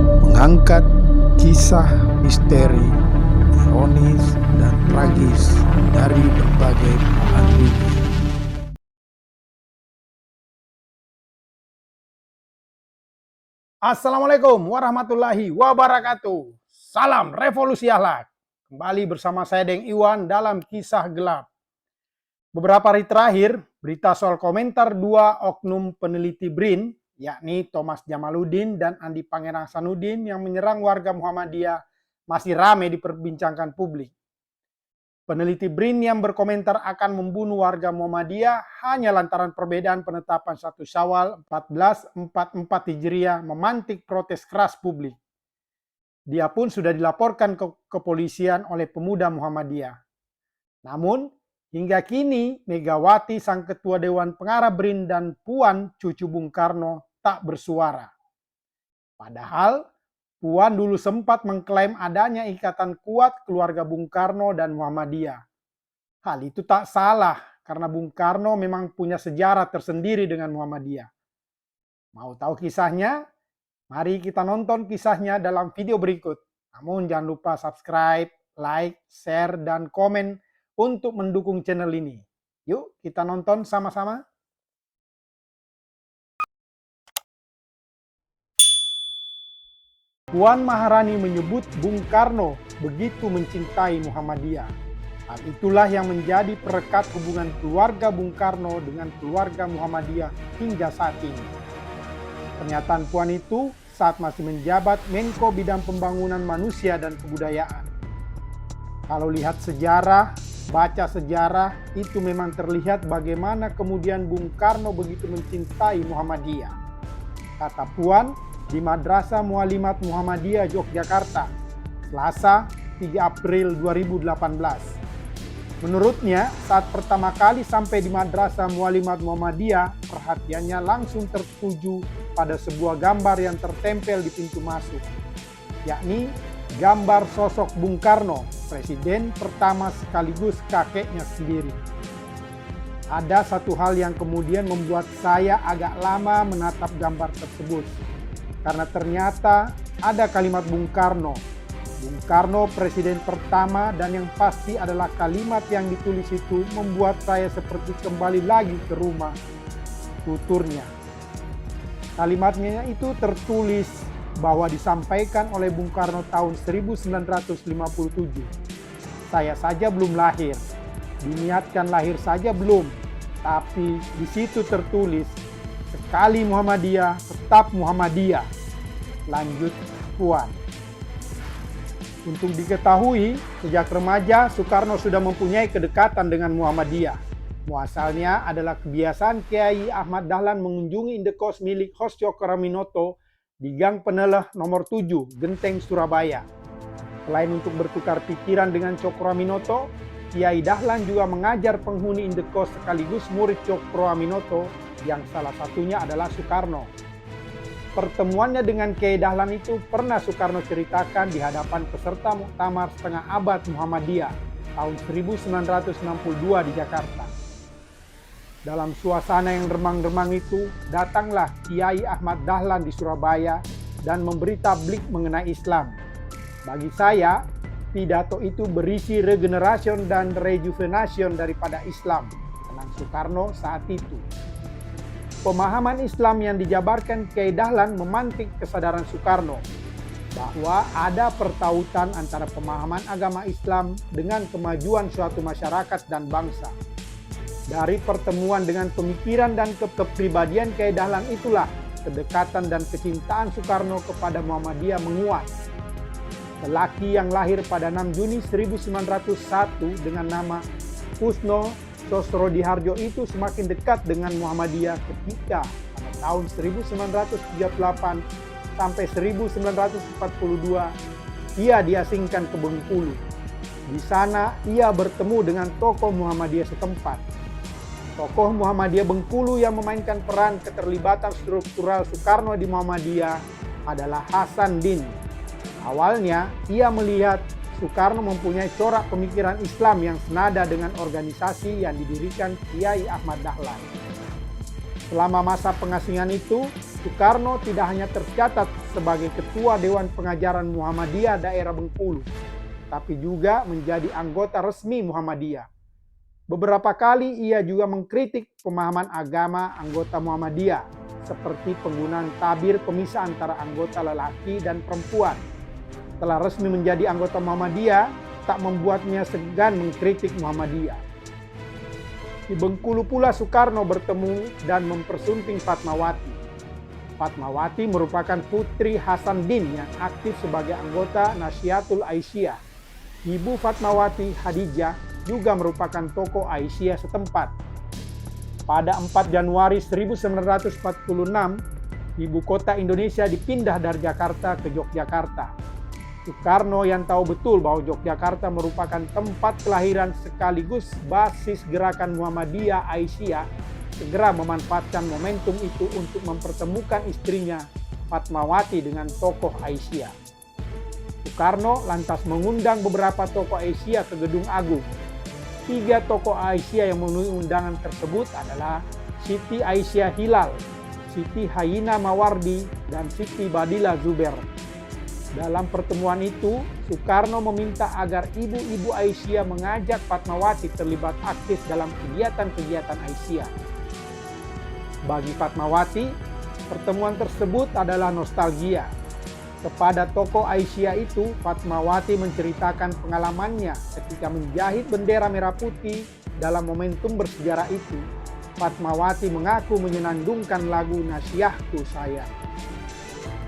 mengangkat kisah misteri, ironis, dan tragis dari berbagai belahan dunia. Assalamualaikum warahmatullahi wabarakatuh. Salam revolusi akhlak. Kembali bersama saya Deng Iwan dalam kisah gelap. Beberapa hari terakhir, berita soal komentar dua oknum peneliti BRIN, yakni Thomas Jamaluddin dan Andi Pangerang Sanudin yang menyerang warga Muhammadiyah masih ramai diperbincangkan publik. Peneliti BRIN yang berkomentar akan membunuh warga Muhammadiyah hanya lantaran perbedaan penetapan 1 Syawal 1444 Hijriah memantik protes keras publik. Dia pun sudah dilaporkan ke kepolisian oleh pemuda Muhammadiyah. Namun, hingga kini Megawati sang ketua Dewan Pengarah BRIN dan Puan cucu Bung Karno tak bersuara. Padahal, Puan dulu sempat mengklaim adanya ikatan kuat keluarga Bung Karno dan Muhammadiyah. Hal itu tak salah karena Bung Karno memang punya sejarah tersendiri dengan Muhammadiyah. Mau tahu kisahnya? Mari kita nonton kisahnya dalam video berikut. Namun jangan lupa subscribe, like, share, dan komen untuk mendukung channel ini. Yuk kita nonton sama-sama. Puan Maharani menyebut Bung Karno begitu mencintai Muhammadiyah. Hal itulah yang menjadi perekat hubungan keluarga Bung Karno dengan keluarga Muhammadiyah hingga saat ini. Pernyataan Puan itu saat masih menjabat Menko Bidang Pembangunan Manusia dan Kebudayaan. Kalau lihat sejarah, baca sejarah, itu memang terlihat bagaimana kemudian Bung Karno begitu mencintai Muhammadiyah. Kata Puan di Madrasah Mualimat Muhammadiyah Yogyakarta, Selasa 3 April 2018. Menurutnya, saat pertama kali sampai di Madrasah Mualimat Muhammadiyah, perhatiannya langsung tertuju pada sebuah gambar yang tertempel di pintu masuk, yakni gambar sosok Bung Karno, presiden pertama sekaligus kakeknya sendiri. Ada satu hal yang kemudian membuat saya agak lama menatap gambar tersebut, karena ternyata ada kalimat Bung Karno. Bung Karno presiden pertama, dan yang pasti adalah kalimat yang ditulis itu membuat saya seperti kembali lagi ke rumah, tuturnya. Kalimatnya itu tertulis bahwa disampaikan oleh Bung Karno tahun 1957. Saya saja belum lahir, diniatkan lahir saja belum, tapi di situ tertulis, sekali Muhammadiyah, tetap Muhammadiyah. Lanjut Puan. Untuk diketahui, sejak remaja Soekarno sudah mempunyai kedekatan dengan Muhammadiyah. Muasalnya adalah kebiasaan Kiai Ahmad Dahlan mengunjungi indekos milik Hos Cokroaminoto di Gang Peneleh nomor 7, Genteng, Surabaya. Selain untuk bertukar pikiran dengan Cokroaminoto, Kiai Dahlan juga mengajar penghuni indekos sekaligus murid Cokroaminoto yang salah satunya adalah Soekarno. Pertemuannya dengan Kiai Dahlan itu pernah Soekarno ceritakan di hadapan peserta muktamar setengah abad Muhammadiyah tahun 1962 di Jakarta. Dalam suasana yang remang-remang itu, datanglah Kiai Ahmad Dahlan di Surabaya dan memberi tablik mengenai Islam. Bagi saya, pidato itu berisi regeneration dan rejuvenation daripada Islam, tenang Soekarno saat itu. Pemahaman Islam yang dijabarkan Kiai Dahlan memantik kesadaran Soekarno bahwa ada pertautan antara pemahaman agama Islam dengan kemajuan suatu masyarakat dan bangsa. Dari pertemuan dengan pemikiran dan kepribadian Kiai Dahlan itulah kedekatan dan kecintaan Soekarno kepada Muhammadiyah menguat. Lelaki yang lahir pada 6 Juni 1901 dengan nama Kusno Sosrodihardjo itu semakin dekat dengan Muhammadiyah ketika pada tahun 1938 sampai 1942 ia diasingkan ke Bengkulu. Di sana ia bertemu dengan tokoh Muhammadiyah setempat. Tokoh Muhammadiyah Bengkulu yang memainkan peran keterlibatan struktural Soekarno di Muhammadiyah adalah Hasan Din. Awalnya ia melihat Soekarno mempunyai corak pemikiran Islam yang senada dengan organisasi yang didirikan Kiai Ahmad Dahlan. Selama masa pengasingan itu, Soekarno tidak hanya tercatat sebagai Ketua Dewan Pengajaran Muhammadiyah Daerah Bengkulu, tapi juga menjadi anggota resmi Muhammadiyah. Beberapa kali ia juga mengkritik pemahaman agama anggota Muhammadiyah, seperti penggunaan tabir pemisah antara anggota lelaki dan perempuan. Setelah resmi menjadi anggota Muhammadiyah, tak membuatnya segan mengkritik Muhammadiyah. Di Bengkulu pula Soekarno bertemu dan mempersunting Fatmawati. Fatmawati merupakan putri Hasanuddin yang aktif sebagai anggota Nahdlatul Aisyah. Ibu Fatmawati, Hadijah, juga merupakan tokoh Aisyah setempat. Pada 4 Januari 1946, ibu kota Indonesia dipindah dari Jakarta ke Yogyakarta. Soekarno yang tahu betul bahwa Yogyakarta merupakan tempat kelahiran sekaligus basis gerakan Muhammadiyah Aisyah, segera memanfaatkan momentum itu untuk mempertemukan istrinya Fatmawati dengan tokoh Aisyah. Soekarno lantas mengundang beberapa tokoh Aisyah ke Gedung Agung. 3 tokoh Aisyah yang memenuhi undangan tersebut adalah Siti Aisyah Hilal, Siti Hayina Mawardi, dan Siti Badila Zuber. Dalam pertemuan itu, Soekarno meminta agar ibu-ibu Aisyah mengajak Fatmawati terlibat aktif dalam kegiatan-kegiatan Aisyah. Bagi Fatmawati, pertemuan tersebut adalah nostalgia. Kepada tokoh Aisyah itu, Fatmawati menceritakan pengalamannya ketika menjahit bendera merah putih dalam momentum bersejarah itu. Fatmawati mengaku menyenandungkan lagu Nasihatku Sayang.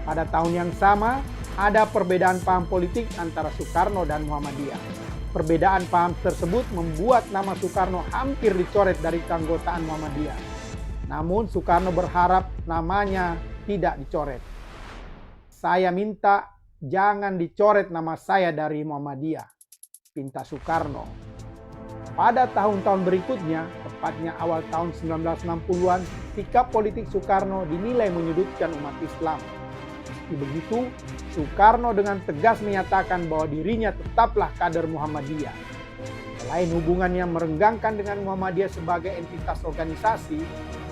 Pada tahun yang sama, ada perbedaan paham politik antara Soekarno dan Muhammadiyah. Perbedaan paham tersebut membuat nama Soekarno hampir dicoret dari keanggotaan Muhammadiyah. Namun Soekarno berharap namanya tidak dicoret. Saya minta jangan dicoret nama saya dari Muhammadiyah, pinta Soekarno. Pada tahun-tahun berikutnya, tepatnya awal tahun 1960-an, sikap politik Soekarno dinilai menyudutkan umat Islam. Meski begitu, Soekarno dengan tegas menyatakan bahwa dirinya tetaplah kader Muhammadiyah. Selain hubungannya merenggangkan dengan Muhammadiyah sebagai entitas organisasi,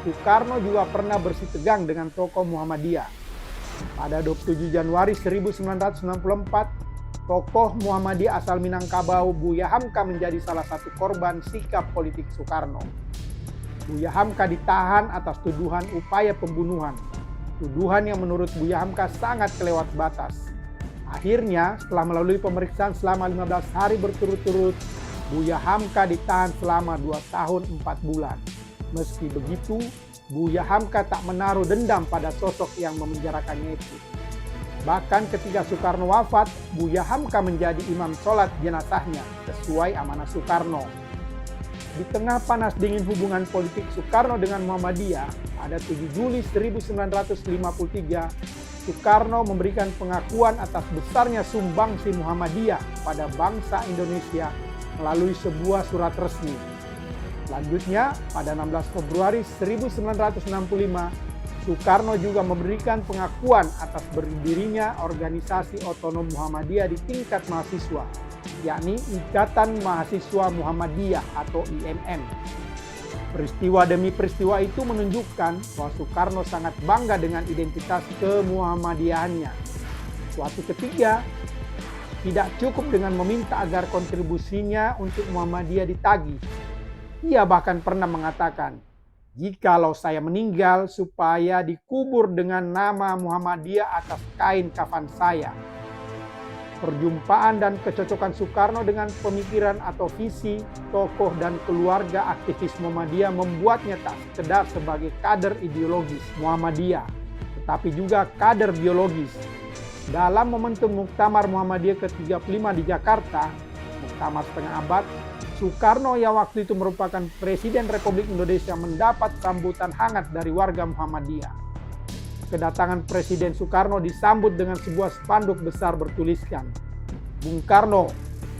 Soekarno juga pernah bersitegang dengan tokoh Muhammadiyah. Pada 27 Januari 1994, tokoh Muhammadiyah asal Minangkabau, Buya Hamka menjadi salah satu korban sikap politik Soekarno. Buya Hamka ditahan atas tuduhan upaya pembunuhan. Tuduhan yang menurut Buya Hamka sangat kelewat batas. Akhirnya, setelah melalui pemeriksaan selama 15 hari berturut-turut, Buya Hamka ditahan selama 2 tahun 4 bulan. Meski begitu, Buya Hamka tak menaruh dendam pada sosok yang memenjarakannya itu. Bahkan ketika Soekarno wafat, Buya Hamka menjadi imam sholat jenazahnya sesuai amanah Soekarno. Di tengah panas dingin hubungan politik Soekarno dengan Muhammadiyah, pada 7 Juli 1953, Soekarno memberikan pengakuan atas besarnya sumbangsi Muhammadiyah pada bangsa Indonesia melalui sebuah surat resmi. Selanjutnya, pada 16 Februari 1965, Soekarno juga memberikan pengakuan atas berdirinya organisasi otonom Muhammadiyah di tingkat mahasiswa, yakni Ikatan Mahasiswa Muhammadiyah atau IMM. Peristiwa demi peristiwa itu menunjukkan bahwa Soekarno sangat bangga dengan identitas kemuhammadiyahannya. Suatu ketika, tidak cukup dengan meminta agar kontribusinya untuk Muhammadiyah ditagih. Ia bahkan pernah mengatakan, "Jikalau saya meninggal supaya dikubur dengan nama Muhammadiyah atas kain kafan saya." Perjumpaan dan kecocokan Soekarno dengan pemikiran atau visi tokoh dan keluarga aktivis Muhammadiyah membuatnya tak sekedar sebagai kader ideologis Muhammadiyah, tetapi juga kader biologis. Dalam momentum Muktamar Muhammadiyah ke-35 di Jakarta, muktamar setengah abad, Soekarno yang waktu itu merupakan Presiden Republik Indonesia mendapat sambutan hangat dari warga Muhammadiyah. Kedatangan Presiden Soekarno disambut dengan sebuah spanduk besar bertuliskan, "Bung Karno,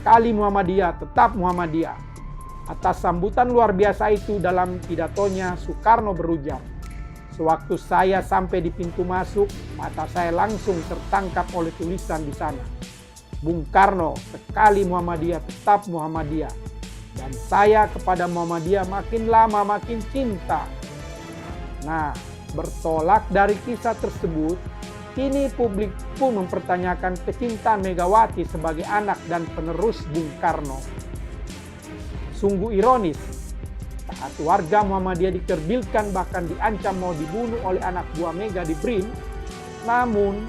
kali Muhammadiyah tetap Muhammadiyah." Atas sambutan luar biasa itu dalam pidatonya, Soekarno berujar, "Sewaktu saya sampai di pintu masuk, mata saya langsung tertangkap oleh tulisan di sana. Bung Karno, sekali Muhammadiyah tetap Muhammadiyah. Dan saya kepada Muhammadiyah makin lama makin cinta." Nah, bertolak dari kisah tersebut, kini publik pun mempertanyakan kecintaan Megawati sebagai anak dan penerus Bung Karno. Sungguh ironis, saat warga Muhammadiyah dikerdilkan bahkan diancam mau dibunuh oleh anak buah Mega di BRIN, namun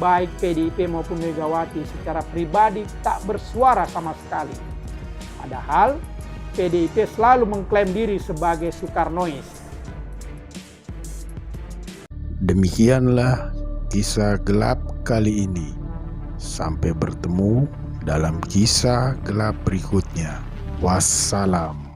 baik PDIP maupun Megawati secara pribadi tak bersuara sama sekali. Padahal PDIP selalu mengklaim diri sebagai Soekarnois. Demikianlah kisah gelap kali ini. Sampai bertemu dalam kisah gelap berikutnya. Wassalam.